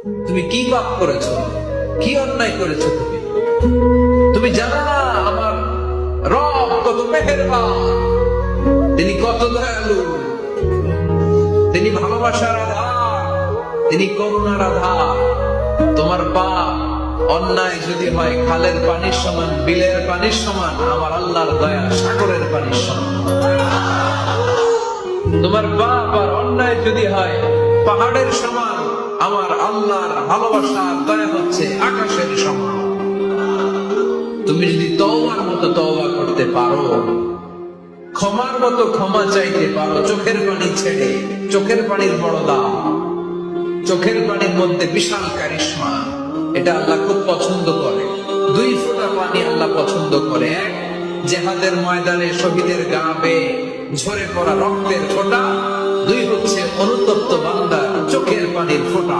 তুমি কি পাপ করেছো, কি অন্যায় করেছো? তুমি তুমি জানো না আমার রব কত মেহেরবান, তিনি কত দয়ালু, তিনি ভালোবাসার আধার, তিনি করুণার আধার। তোমার পাপ অন্যায় যদি হয় খালের পানির সমান, বিলের পানির সমান, আমার আল্লাহর দয়া সাগরের পানির সমান। তোমার পাপ আর অন্যায় যদি হয় পাহাড়ের সমান, আমার আল্লাহর ভালোবাসা দয়া হচ্ছে আকাশের সমান। তুমি যদি তওবার মতো তওবা করতে পারো, ক্ষমার মতো ক্ষমা চাইতে পারো, চোখের পানি ছেড়ে, চোখের পানির বড় দাম, চোখের পানির মধ্যে বিশাল কারিশমা, এটা আল্লাহ খুব পছন্দ করে। 2 ফোঁটা পানি আল্লাহ পছন্দ করে। এক, জিহাদের ময়দানে শহীদের গা বেয়ে ঝরে পড়া রক্তের ফোঁটা। 2 হচ্ছে অনুতপ্ত বান্দার চোখের পানির ফোঁটা।